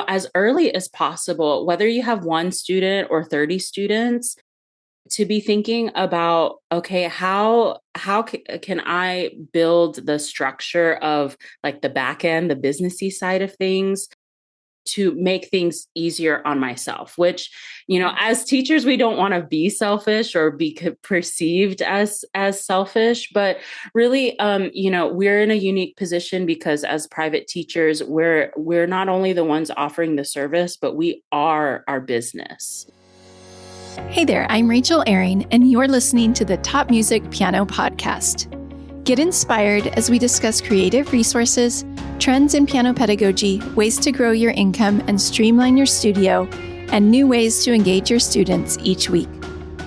as early as possible, whether you have one student or 30 students, to be thinking about, okay, how can I build the structure of like the back end, the businessy side of things to make things easier on myself, which, as teachers, we don't want to be selfish or be perceived as selfish, but really, we're in a unique position because as private teachers, we're not only the ones offering the service, but we are our business. Hey there, I'm Rachel Ehring, and you're listening to the Top Music Piano Podcast. Get inspired as we discuss creative resources, trends in piano pedagogy, ways to grow your income and streamline your studio, and new ways to engage your students each week.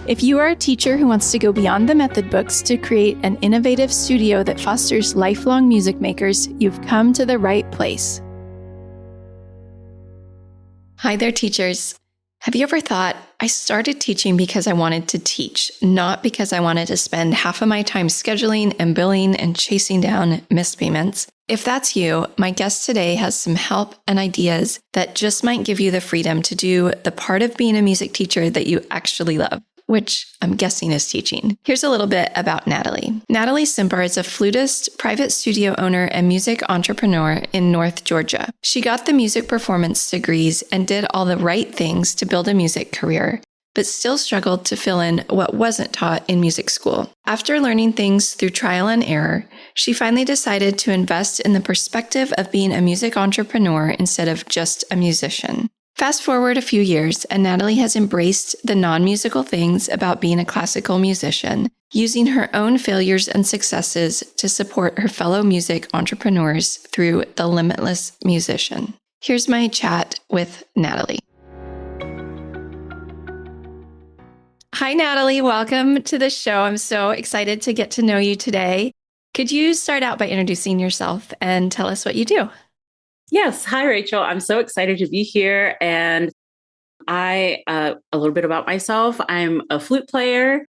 If you are a teacher who wants to go beyond the method books to create an innovative studio that fosters lifelong music makers, you've come to the right place. Hi there, teachers. Have you ever thought, I started teaching because I wanted to teach, not because I wanted to spend half of my time scheduling and billing and chasing down missed payments? If that's you, my guest today has some help and ideas that just might give you the freedom to do the part of being a music teacher that you actually love, which I'm guessing is teaching. Here's a little bit about Nathalie. Nathalie Simper is a flutist, private studio owner, and music entrepreneur in North Georgia. She got the music performance degrees and did all the right things to build a music career, but still struggled to fill in what wasn't taught in music school. After learning things through trial and error, she finally decided to invest in the perspective of being a music entrepreneur instead of just a musician. Fast forward a few years, and Nathalie has embraced the non-musical things about being a classical musician, using her own failures and successes to support her fellow music entrepreneurs through The Limitless Musician. Here's my chat with Nathalie. Hi, Nathalie. Welcome to the show. I'm so excited to get to know you today. Could you start out by introducing yourself and tell us what you do? Yes. Hi, Rachel. I'm so excited to be here. And a little bit about myself. I'm a flute player.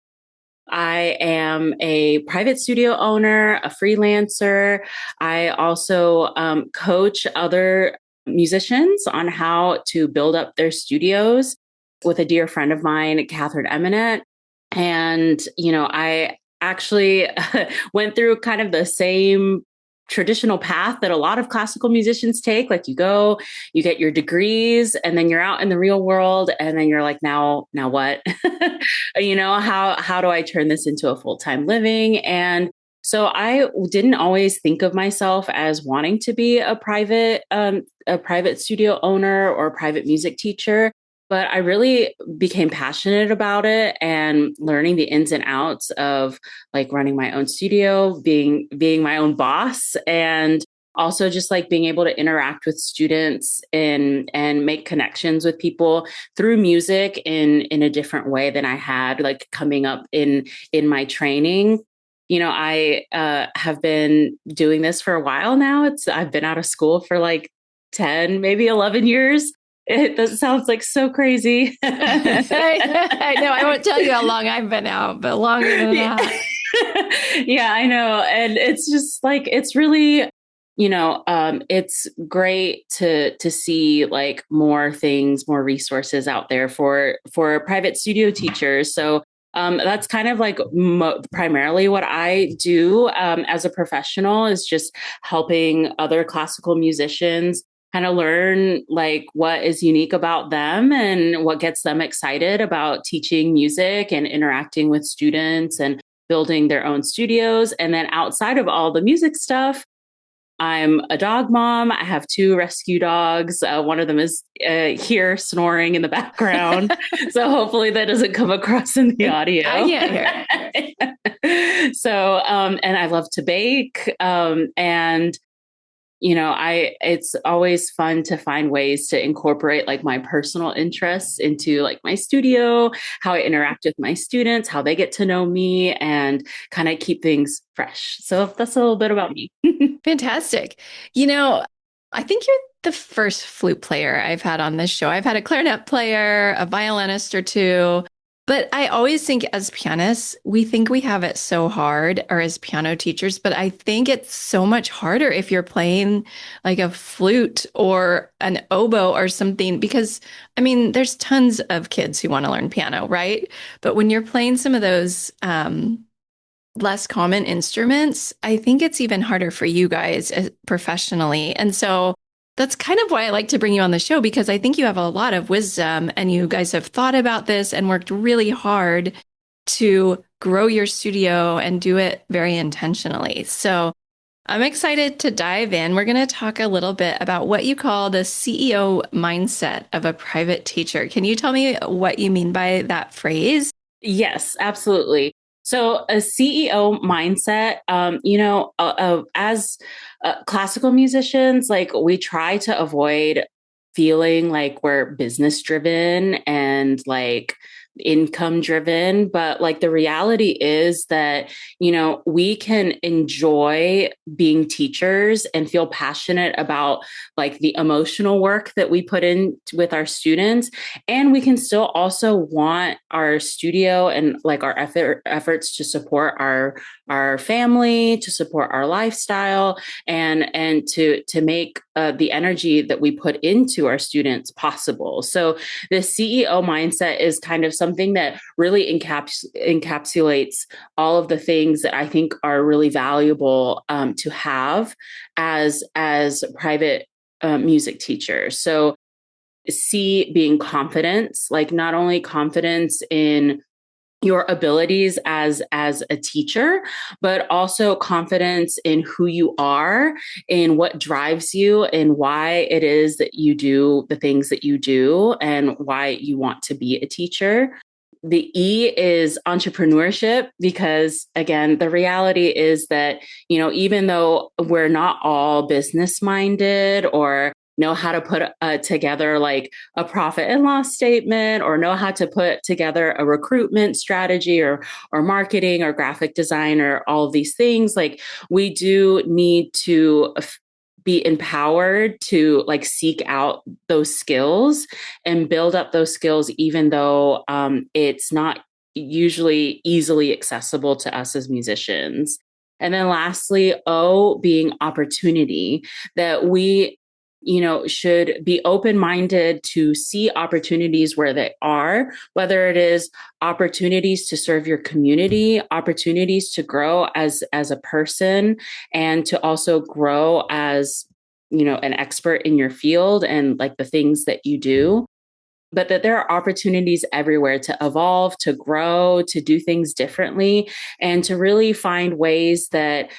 I am a private studio owner, a freelancer. I also coach other musicians on how to build up their studios with a dear friend of mine, Catherine Eminent. And, I actually went through kind of the same traditional path that a lot of classical musicians take. Like you get your degrees, and then you're out in the real world, and then you're like, now what? How do I turn this into a full-time living? And so I didn't always think of myself as wanting to be a private studio owner or a private music teacher. But I really became passionate about it and learning the ins and outs of like running my own studio, being my own boss, and also just like being able to interact with students and make connections with people through music in a different way than I had like coming up in my training. I have been doing this for a while now. I've been out of school for like 10, maybe 11 years. That sounds like so crazy. I know. I won't tell you how long I've been out, but longer than that. Yeah, I know. And it's just like, it's really, it's great to see like more things, more resources out there for private studio teachers. So that's kind of like primarily what I do as a professional, is just helping other classical musicians kind of learn like what is unique about them and what gets them excited about teaching music and interacting with students and building their own studios. And then outside of all the music stuff, I'm a dog mom. I have 2 rescue dogs. One of them is here snoring in the background. So hopefully that doesn't come across in the audio. I can't hear. So, and I love to bake. And it's always fun to find ways to incorporate like my personal interests into like my studio, how I interact with my students, how they get to know me, and kind of keep things fresh. So that's a little bit about me. Fantastic. I think you're the first flute player I've had on this show. I've had a clarinet player, a violinist or two, But I always think as pianists, we think we have it so hard, or as piano teachers, but I think it's so much harder if you're playing like a flute or an oboe or something, because I mean, there's tons of kids who want to learn piano, right? But when you're playing some of those less common instruments, I think it's even harder for you guys professionally. And so that's kind of why I like to bring you on the show, because I think you have a lot of wisdom and you guys have thought about this and worked really hard to grow your studio and do it very intentionally. So I'm excited to dive in. We're going to talk a little bit about what you call the CEO mindset of a private teacher. Can you tell me what you mean by that phrase? Yes, absolutely. So a CEO mindset, as classical musicians, like we try to avoid feeling like we're business driven and like income driven. But like the reality is that, we can enjoy being teachers and feel passionate about like the emotional work that we put in with our students. And we can still also want our studio and like our efforts to support our family, to support our lifestyle, and to make the energy that we put into our students possible. So the CEO mindset is kind of something that really encapsulates all of the things that I think are really valuable to have as private music teachers. So C being confidence, like not only confidence in your abilities as a teacher, but also confidence in who you are, in what drives you, and why it is that you do the things that you do, and why you want to be a teacher. The E is entrepreneurship, because again, the reality is that, even though we're not all business minded or know how to put together like a profit and loss statement, or know how to put together a recruitment strategy or marketing or graphic design or all of these things, like we do need to be empowered to like seek out those skills and build up those skills, even though it's not usually easily accessible to us as musicians. And then lastly, O being opportunity, that we should be open-minded to see opportunities where they are, whether it is opportunities to serve your community, opportunities to grow as a person, and to also grow as, an expert in your field and like the things that you do. But that there are opportunities everywhere to evolve, to grow, to do things differently, and to really find ways that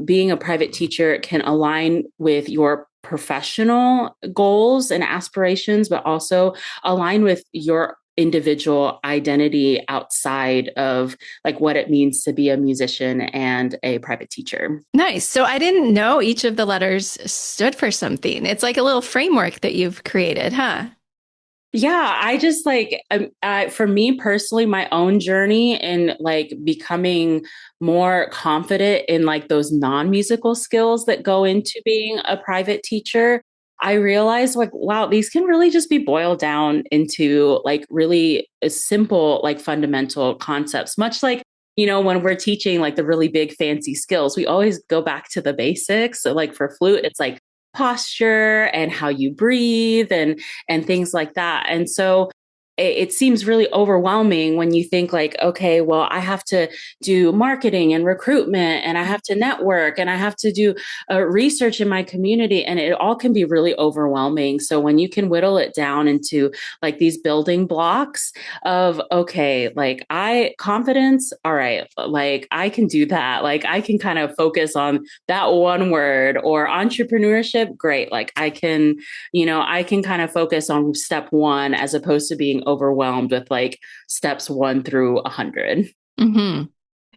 being a private teacher can align with your professional goals and aspirations, but also align with your individual identity outside of like what it means to be a musician and a private teacher. Nice. So I didn't know each of the letters stood for something. It's like a little framework that you've created, huh? Yeah, I just like, for me personally, my own journey in like becoming more confident in like those non-musical skills that go into being a private teacher, I realized like, wow, these can really just be boiled down into like really simple, like fundamental concepts, much like, when we're teaching like the really big fancy skills, we always go back to the basics. So like for flute, it's like posture and how you breathe and things like that. And so it seems really overwhelming when you think like, okay, well, I have to do marketing and recruitment, and I have to network, and I have to do research in my community, and it all can be really overwhelming. So when you can whittle it down into like these building blocks of, okay, like confidence, all right, like I can do that. Like I can kind of focus on that one word. Or entrepreneurship, great. Like I can kind of focus on step one as opposed to being overwhelmed with like steps 1 through 100. Mm-hmm.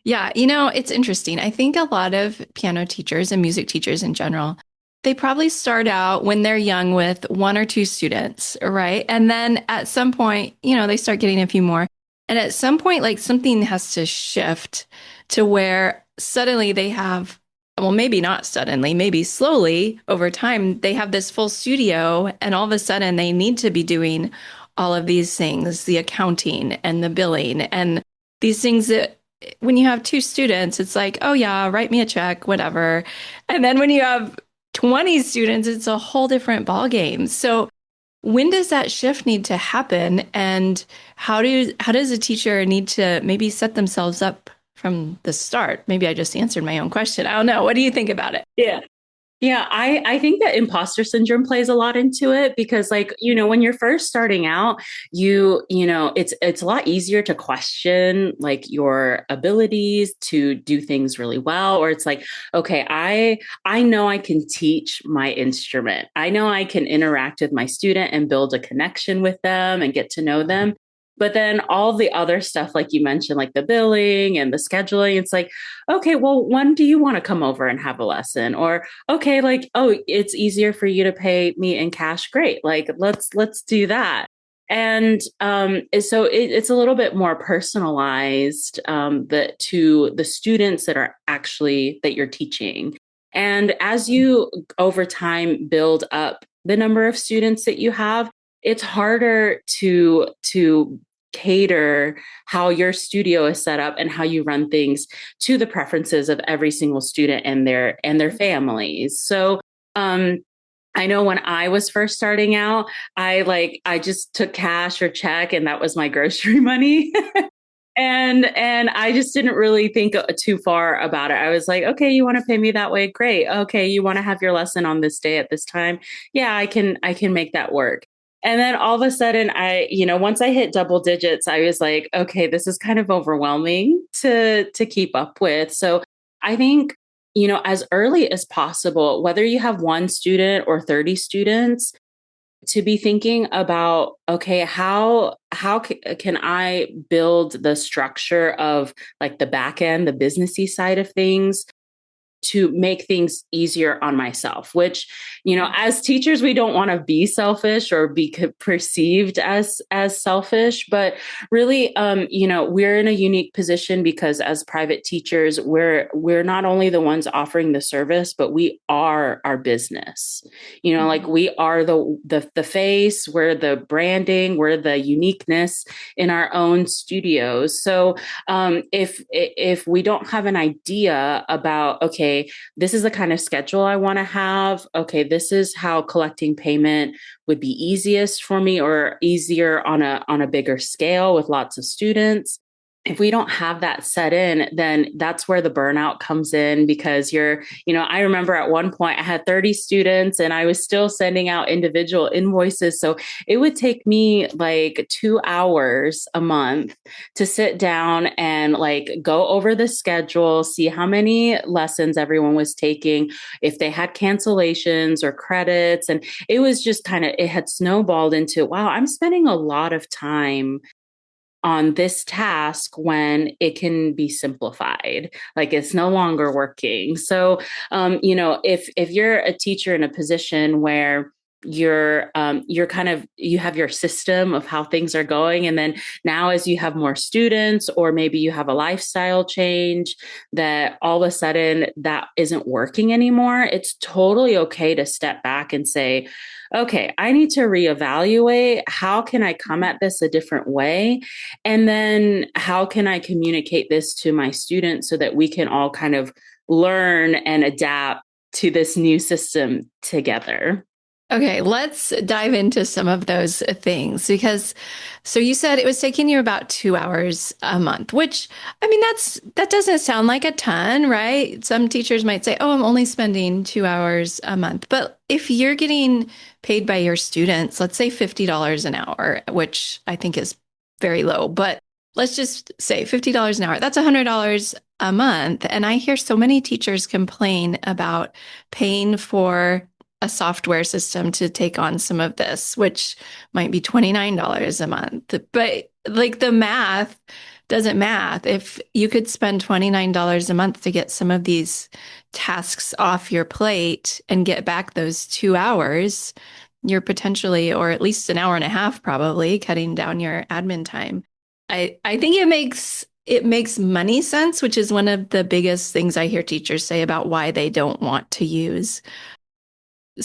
Yeah, it's interesting. I think a lot of piano teachers and music teachers in general, they probably start out when they're young with 1 or 2 students, right? And then at some point, they start getting a few more. And at some point, like something has to shift to where suddenly they have, well, maybe not suddenly, maybe slowly over time, they have this full studio, and all of a sudden they need to be doing all of these things, the accounting and the billing and these things that when you have two students, it's like, oh yeah, write me a check, whatever. And then when you have 20 students, it's a whole different ballgame. So when does that shift need to happen? And how does a teacher need to maybe set themselves up from the start? Maybe I just answered my own question. I don't know. What do you think about it? Yeah. Yeah, I think that imposter syndrome plays a lot into it because like, when you're first starting out, it's a lot easier to question like your abilities to do things really well. Or it's like, okay, I know I can teach my instrument. I know I can interact with my student and build a connection with them and get to know them. But then all the other stuff, like you mentioned, like the billing and the scheduling, it's like, okay, well, when do you want to come over and have a lesson? Or, okay, like, oh, it's easier for you to pay me in cash. Great. Like, let's do that. And so it's a little bit more personalized to the students that are actually that you're teaching. And as you over time build up the number of students that you have, it's harder to cater how your studio is set up and how you run things to the preferences of every single student and their families. So I know when I was first starting out, I just took cash or check and that was my grocery money. And I just didn't really think too far about it. I was like, okay, you want to pay me that way? Great. Okay, you want to have your lesson on this day at this time? Yeah, I can make that work. And then all of a sudden once I hit double digits, I was like, okay, this is kind of overwhelming to keep up with. So I think, as early as possible, whether you have one student or 30 students, to be thinking about, okay, how can I build the structure of like the back end, the businessy side of things to make things easier on myself, which, as teachers, we don't want to be selfish or be perceived as selfish, but really, we're in a unique position because as private teachers, we're not only the ones offering the service, but we are our business. Like we are the face, we're the branding, we're the uniqueness in our own studios. So if we don't have an idea about, okay, this is the kind of schedule I want to have. Okay, this is how collecting payment would be easiest for me or easier on a bigger scale with lots of students. If we don't have that set in, then that's where the burnout comes in because I remember at one point I had 30 students and I was still sending out individual invoices. So it would take me like 2 hours a month to sit down and like go over the schedule, see how many lessons everyone was taking, if they had cancellations or credits. And it was just it had snowballed into, wow, I'm spending a lot of time on this task when it can be simplified, like it's no longer working. So, if you're a teacher in a position where you're you have your system of how things are going, and then now as you have more students, or maybe you have a lifestyle change that all of a sudden that isn't working anymore, it's totally okay to step back and say, okay, I need to reevaluate. How can I come at this a different way? And then how can I communicate this to my students so that we can all kind of learn and adapt to this new system together? Okay, let's dive into some of those things so you said it was taking you about 2 hours a month, which, I mean, that doesn't sound like a ton, right? Some teachers might say, oh, I'm only spending 2 hours a month. But if you're getting paid by your students, let's say $50 an hour, which I think is very low, but let's just say $50 an hour, that's $100 a month. And I hear so many teachers complain about paying for a software system to take on some of this, which might be $29 a month. But like the math doesn't math. If you could spend $29 a month to get some of these tasks off your plate and get back those 2 hours, you're potentially, or at least an hour and a half, probably cutting down your admin time. I think it makes money sense, which is one of the biggest things I hear teachers say about why they don't want to use a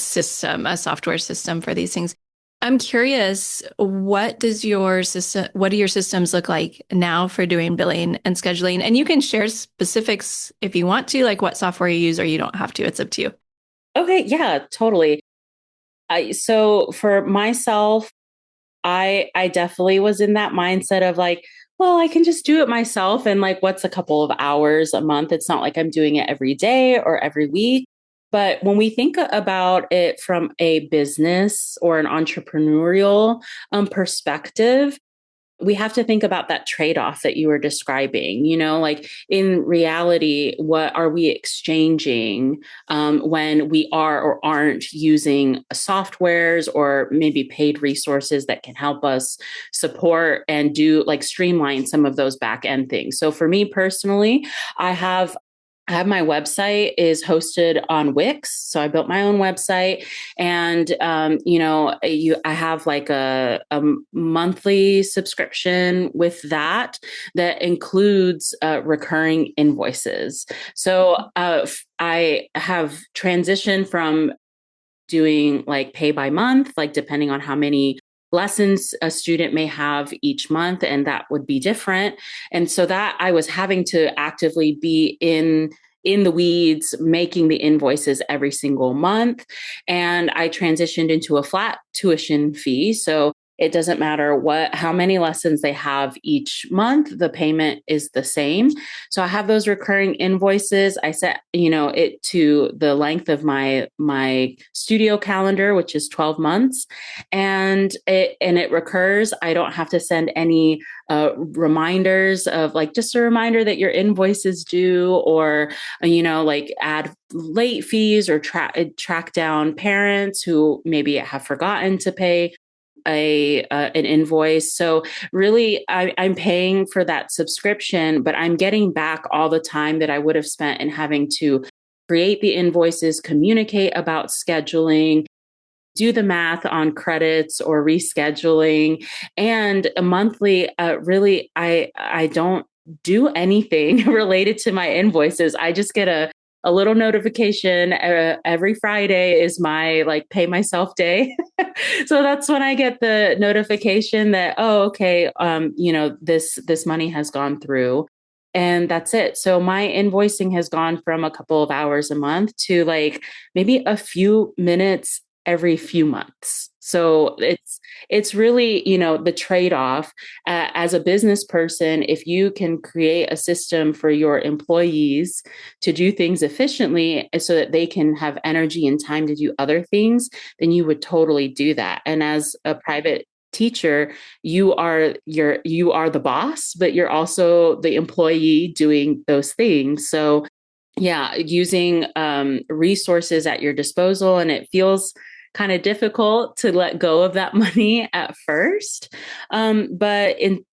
software system for these things. I'm curious, what do your systems look like now for doing billing and scheduling? And you can share specifics if you want to, like what software you use, or you don't have to. It's up to you. Okay, yeah, totally. So for myself, I definitely was in that mindset of like, well, I can just do it myself. And like, what's a couple of hours a month? It's not like I'm doing it every day or every week. But when we think about it from a business or an entrepreneurial perspective, we have to think about that trade-off that you were describing. Like in reality, what are we exchanging when we are or aren't using softwares or maybe paid resources that can help us support and do like streamline some of those back end things. So for me personally, I have my website is hosted on Wix. So I built my own website, and I have like a monthly subscription with that includes recurring invoices. So I have transitioned from doing like pay by month, like depending on how many lessons a student may have each month, and that would be different. And so that I was having to actively be in the weeds making the invoices every single month, and I transitioned into a flat tuition fee. So it doesn't matter how many lessons they have each month, the payment is the same. So I have those recurring invoices. I set, it to the length of my studio calendar, which is 12 months. And it recurs. I don't have to send any reminders of like just a reminder that your invoice is due, or like add late fees or track down parents who maybe have forgotten to pay an invoice. So really, I'm paying for that subscription, but I'm getting back all the time that I would have spent in having to create the invoices, communicate about scheduling, do the math on credits or rescheduling. And a monthly, really, I don't do anything related to my invoices. I just get a little notification every Friday is my like pay myself day. So that's when I get the notification that, oh, okay, this money has gone through. And that's it. So my invoicing has gone from a couple of hours a month to like maybe a few minutes every few months. So it's really, the trade-off as a business person. If you can create a system for your employees to do things efficiently so that they can have energy and time to do other things, then you would totally do that. And as a private teacher, you are the boss, but you're also the employee doing those things. So yeah, using resources at your disposal, and it feels kind of difficult to let go of that money at first. I'm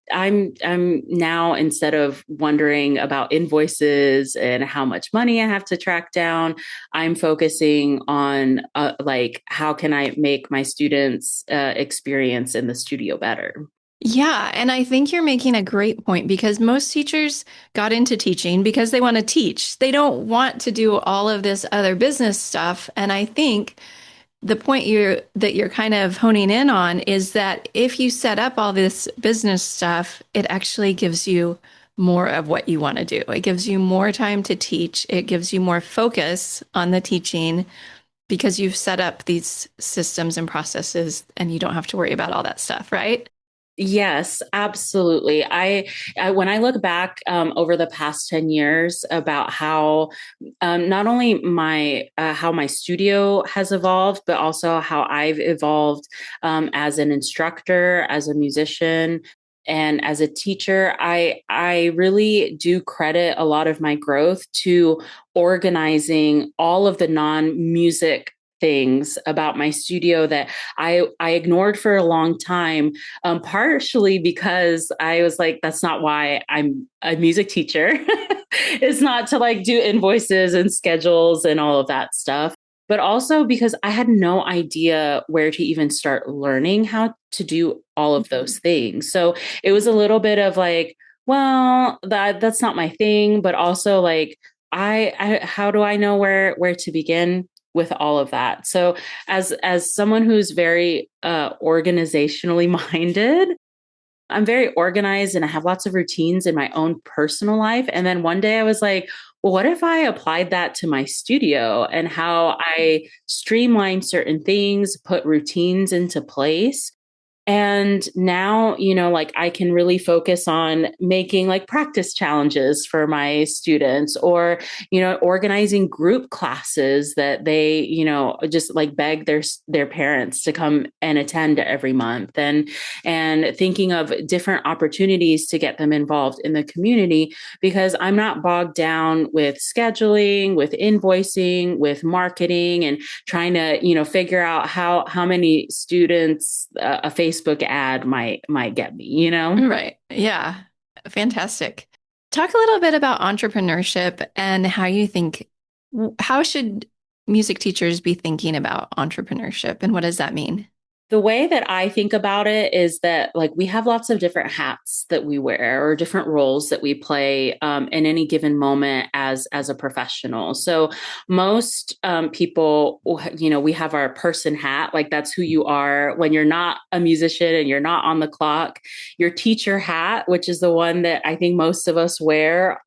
now, instead of wondering about invoices and how much money I have to track down, I'm focusing on like how can I make my students' experience in the studio better. Yeah, and I think you're making a great point because most teachers got into teaching because they want to teach. They don't want to do all of this other business stuff. And I think the point you're kind of honing in on is that if you set up all this business stuff, it actually gives you more of what you want to do. It gives you more time to teach. It gives you more focus on the teaching because you've set up these systems and processes and you don't have to worry about all that stuff, right? Yes, absolutely. I when I look back over the past 10 years about how not only how my studio has evolved, but also how I've evolved as an instructor, as a musician, and as a teacher, I really do credit a lot of my growth to organizing all of the non-music things about my studio that I ignored for a long time, partially because I was like, that's not why I'm a music teacher. It's not to like do invoices and schedules and all of that stuff, but also because I had no idea where to even start learning how to do all of those things. So it was a little bit of like, well, that's not my thing, but also like, I how do I know where to begin with all of that. So as someone who's very organizationally minded, I'm very organized and I have lots of routines in my own personal life. And then one day I was like, well, what if I applied that to my studio and how I streamline certain things, put routines into place? And now, like I can really focus on making like practice challenges for my students or, organizing group classes that they, just like beg their parents to come and attend every month and thinking of different opportunities to get them involved in the community because I'm not bogged down with scheduling, with invoicing, with marketing and trying to, figure out how many students a Facebook ad might get me. Right. Yeah. Fantastic. Talk a little bit about entrepreneurship and how should music teachers be thinking about entrepreneurship and what does that mean? The way that I think about it is that like we have lots of different hats that we wear or different roles that we play in any given moment as a professional. So most people, we have our person hat, like that's who you are when you're not a musician and you're not on the clock. Your teacher hat, which is the one that I think most of us wear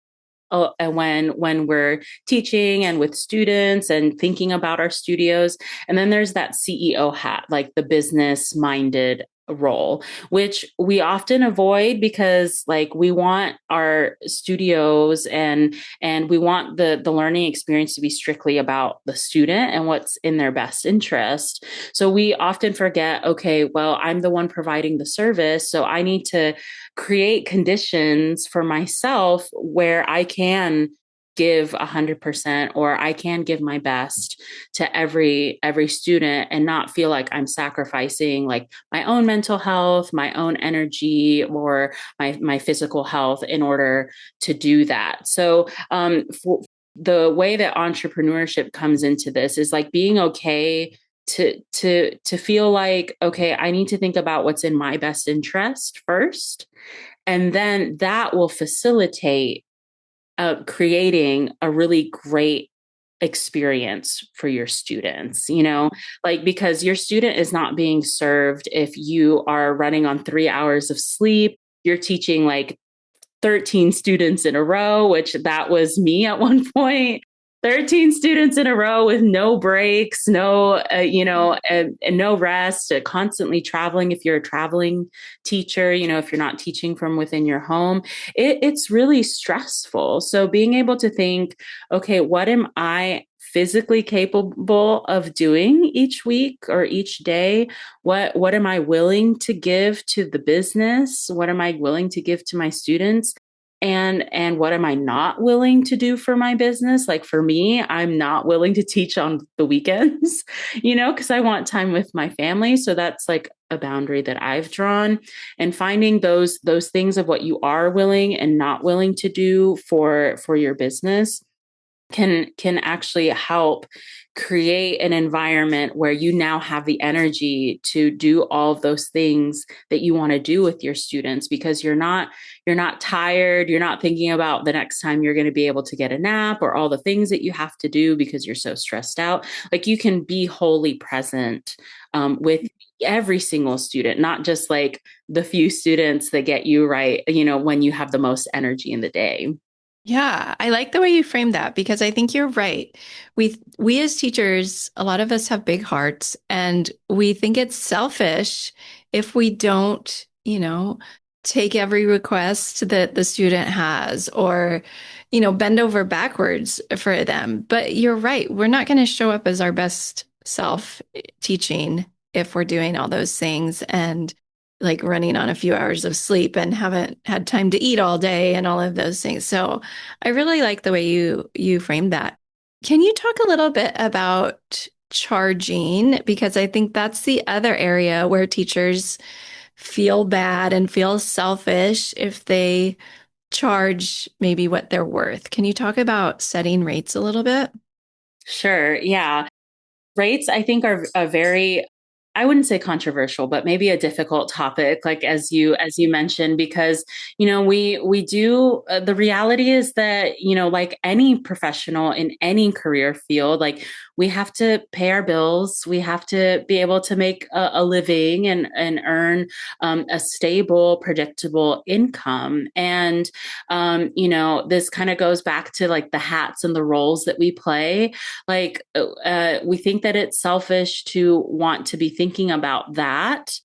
and when we're teaching and with students and thinking about our studios. And then there's that CEO hat, like the business minded role, which we often avoid because like we want our studios and we want the learning experience to be strictly about the student and what's in their best interest. So we often forget, okay, well, I'm the one providing the service, so I need to create conditions for myself where I can give 100% or I can give my best to every student and not feel like I'm sacrificing like my own mental health, my own energy or my physical health in order to do that. So for the way that entrepreneurship comes into this is like being okay to feel like, okay, I need to think about what's in my best interest first. And then that will facilitate creating a really great experience for your students, like because your student is not being served if you are running on 3 hours of sleep. You're teaching like 13 students in a row, which that was me at one point. 13 students in a row with no breaks, no, and no rest, constantly traveling. If you're a traveling teacher, if you're not teaching from within your home, it's really stressful. So being able to think, okay, what am I physically capable of doing each week or each day? What am I willing to give to the business? What am I willing to give to my students? And what am I not willing to do for my business? Like for me, I'm not willing to teach on the weekends, because I want time with my family. So that's like a boundary that I've drawn, and finding those things of what you are willing and not willing to do for your business can actually help create an environment where you now have the energy to do all of those things that you want to do with your students, because you're not tired, you're not thinking about the next time you're going to be able to get a nap or all the things that you have to do because you're so stressed out. Like you can be wholly present with every single student, not just like the few students that get you right, when you have the most energy in the day. Yeah, I like the way you framed that because I think you're right. We as teachers, a lot of us have big hearts and we think it's selfish if we don't, take every request that the student has or, bend over backwards for them. But you're right. We're not going to show up as our best self teaching if we're doing all those things and like running on a few hours of sleep and haven't had time to eat all day and all of those things. So I really like the way you framed that. Can you talk a little bit about charging? Because I think that's the other area where teachers feel bad and feel selfish if they charge maybe what they're worth. Can you talk about setting rates a little bit? Sure. Yeah. Rates, I think, are a very, I wouldn't say controversial, but maybe a difficult topic, like as you mentioned, because we do. The reality is that like any professional in any career field, like we have to pay our bills. We have to be able to make a living and earn a stable, predictable income. And, this kind of goes back to like the hats and the roles that we play. Like, we think that it's selfish to want to be thinking about that,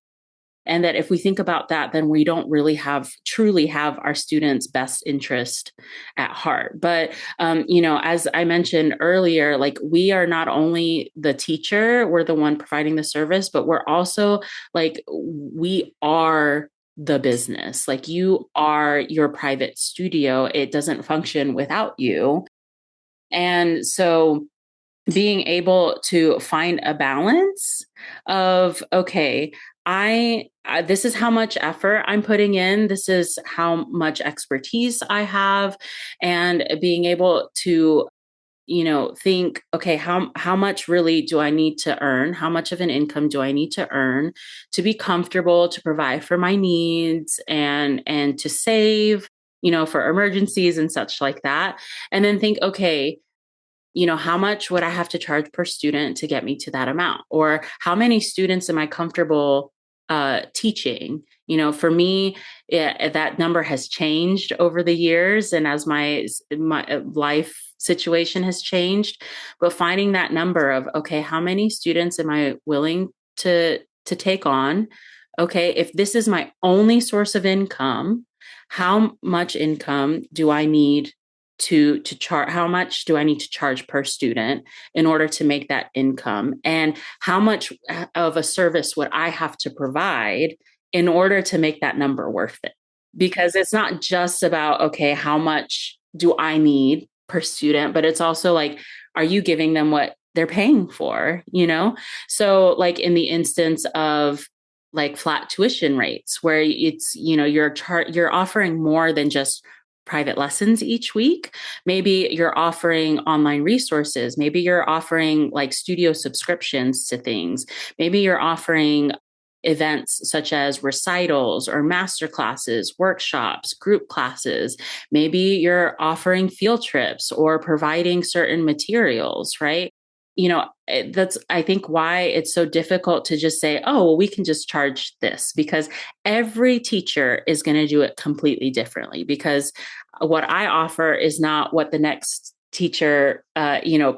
and that if we think about that, then we don't really truly have our students' best interest at heart. But, as I mentioned earlier, like, we are not only the teacher, we're the one providing the service, but we're also like, we are the business. Like, you are your private studio. It doesn't function without you. And so being able to find a balance of, okay, this is how much effort I'm putting in, this is how much expertise I have, and being able to think, okay, how much really do I need to earn, how much of an income do I need to earn to be comfortable, to provide for my needs, and to save, for emergencies and such like that. And then think, okay, how much would I have to charge per student to get me to that amount? Or how many students am I comfortable teaching? For me, that number has changed over the years, and as my life situation has changed. But finding that number of, okay, how many students am I willing to take on? Okay, if this is my only source of income, how much income do I need to charge? How much do I need to charge per student in order to make that income? And how much of a service would I have to provide in order to make that number worth it? Because it's not just about, okay, how much do I need per student, but it's also like, are you giving them what they're paying for? So like in the instance of like flat tuition rates, where it's, you're offering more than just private lessons each week. Maybe you're offering online resources. Maybe you're offering like studio subscriptions to things. Maybe you're offering events such as recitals or master classes, workshops, group classes. Maybe you're offering field trips or providing certain materials, right? That's, I think, why it's so difficult to just say, oh, well, we can just charge this, because every teacher is going to do it completely differently, because what I offer is not what the next teacher,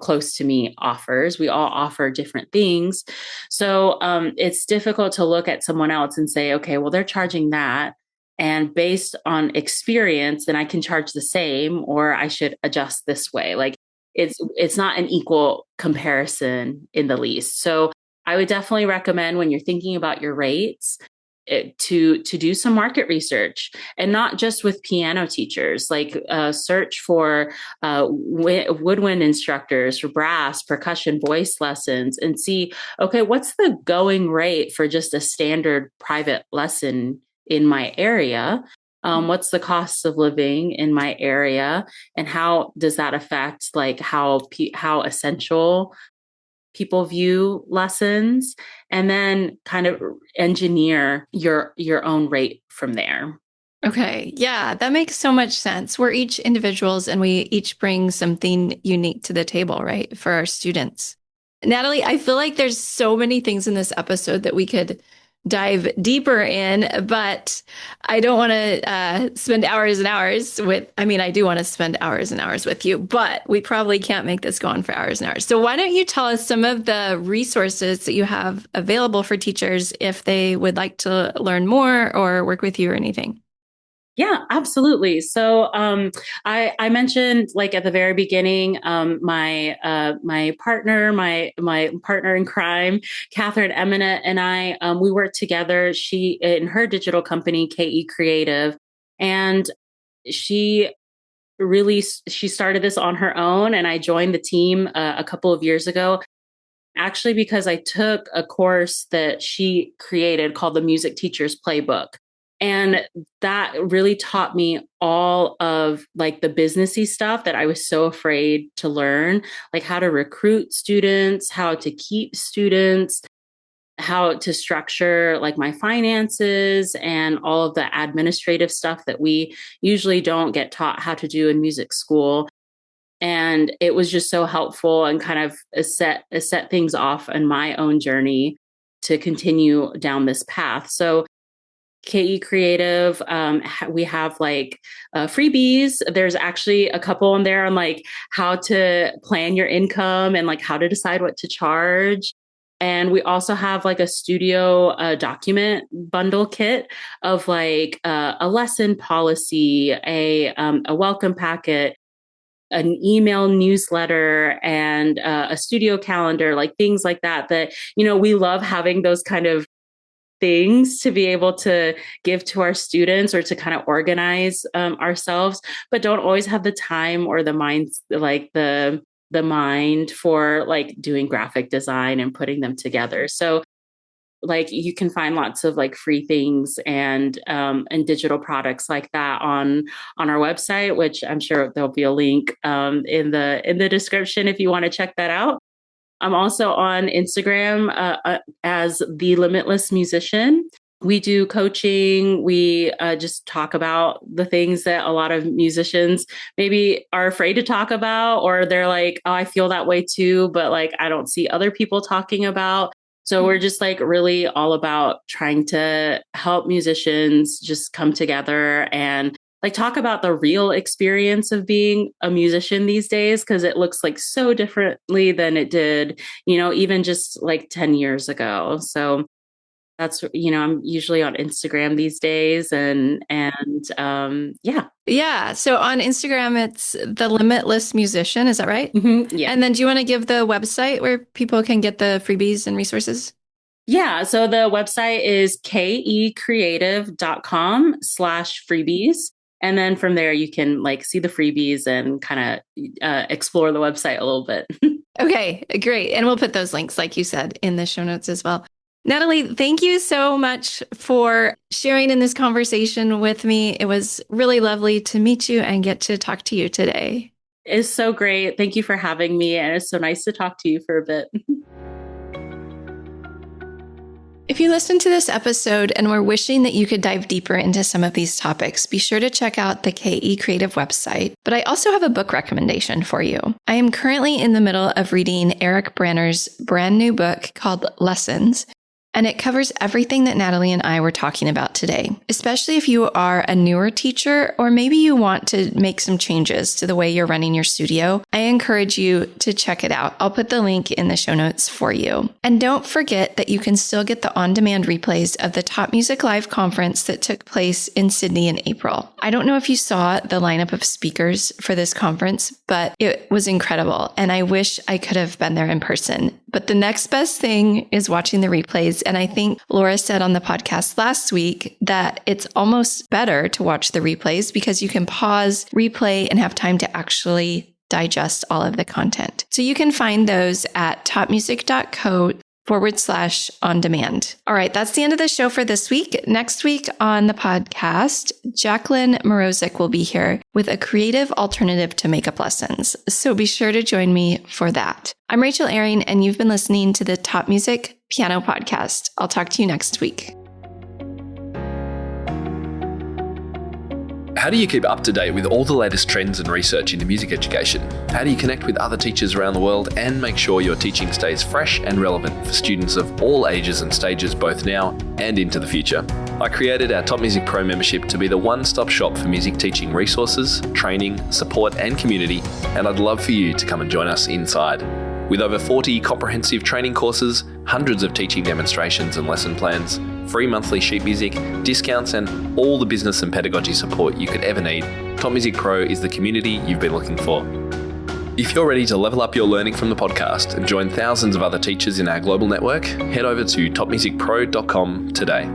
close to me offers. We all offer different things. So it's difficult to look at someone else and say, okay, well, they're charging that, and based on experience, then I can charge the same, or I should adjust this way. Like, it's not an equal comparison in the least. So I would definitely recommend, when you're thinking about your rates, to do some market research, and not just with piano teachers. Like, search for woodwind instructors, for brass, percussion, voice lessons, and see, okay, what's the going rate for just a standard private lesson in my area? What's the cost of living in my area, and how does that affect like how essential people view lessons? And then kind of engineer your own rate from there. Okay. Yeah, that makes so much sense. We're each individuals and we each bring something unique to the table, right? For our students. Natalie, I feel like there's so many things in this episode that we could dive deeper in, but I don't want to spend hours and hours I do want to spend hours and hours with you, but we probably can't make this go on for hours and hours. So why don't you tell us some of the resources that you have available for teachers if they would like to learn more or work with you or anything? Yeah, absolutely. So I mentioned, like at the very beginning, my partner, my partner in crime, Catherine Eminent, and I, we worked together. She, in her digital company, KE Creative, and she she started this on her own, and I joined the team a couple of years ago. Actually, because I took a course that she created called the Music Teacher's Playbook. And that really taught me all of like the businessy stuff that I was so afraid to learn, like how to recruit students, how to keep students, how to structure like my finances, and all of the administrative stuff that we usually don't get taught how to do in music school. And it was just so helpful and kind of set things off in my own journey to continue down this path. So KE Creative, we have like freebies. There's actually a couple in there on like how to plan your income and like how to decide what to charge. And we also have like a studio document bundle kit of like a lesson policy, a welcome packet, an email newsletter, and a studio calendar, like things like that, we love having those kind of things to be able to give to our students or to kind of organize ourselves, but don't always have the time or the mind for like doing graphic design and putting them together. So like you can find lots of like free things and digital products like that on our website, which I'm sure there'll be a link in the description if you want to check that out. I'm also on Instagram as The Limitless Musician. We do coaching. We just talk about the things that a lot of musicians maybe are afraid to talk about, or they're like, oh, I feel that way too, but like I don't see other people talking about. So we're just like really all about trying to help musicians just come together and like talk about the real experience of being a musician these days, because it looks like so differently than it did, even just like 10 years ago. So that's, I'm usually on Instagram these days and yeah. Yeah. So on Instagram, it's The Limitless Musician. Is that right? Mm-hmm. Yeah. And then do you want to give the website where people can get the freebies and resources? Yeah. So the website is kecreative.com/freebies. And then from there, you can like see the freebies and kind of explore the website a little bit. Okay, great. And we'll put those links, like you said, in the show notes as well. Nathalie, thank you so much for sharing in this conversation with me. It was really lovely to meet you and get to talk to you today. It's so great. Thank you for having me. And it's so nice to talk to you for a bit. If you listened to this episode and were wishing that you could dive deeper into some of these topics, be sure to check out the KE Creative website. But I also have a book recommendation for you. I am currently in the middle of reading Eric Branner's brand new book called Lessons, and it covers everything that Nathalie and I were talking about today, especially if you are a newer teacher or maybe you want to make some changes to the way you're running your studio. I encourage you to check it out. I'll put the link in the show notes for you. And don't forget that you can still get the on-demand replays of the Top Music Live conference that took place in Sydney in April. I don't know if you saw the lineup of speakers for this conference, but it was incredible. And I wish I could have been there in person. But the next best thing is watching the replays. And I think Laura said on the podcast last week that it's almost better to watch the replays because you can pause, replay, and have time to actually digest all of the content. So you can find those at topmusic.co/on-demand. All right, that's the end of the show for this week. Next week on the podcast, Jacqueline Morozic will be here with a creative alternative to makeup lessons. So be sure to join me for that. I'm Rachel Ehring, and you've been listening to the Top Music Piano Podcast. I'll talk to you next week. How do you keep up to date with all the latest trends and research into music education? How do you connect with other teachers around the world and make sure your teaching stays fresh and relevant for students of all ages and stages, both now and into the future? I created our Top Music Pro membership to be the one-stop shop for music teaching resources, training, support, and community, and I'd love for you to come and join us inside. With over 40 comprehensive training courses, hundreds of teaching demonstrations and lesson plans, free monthly sheet music, discounts, and all the business and pedagogy support you could ever need, Top Music Pro is the community you've been looking for. If you're ready to level up your learning from the podcast and join thousands of other teachers in our global network, head over to topmusicpro.com today.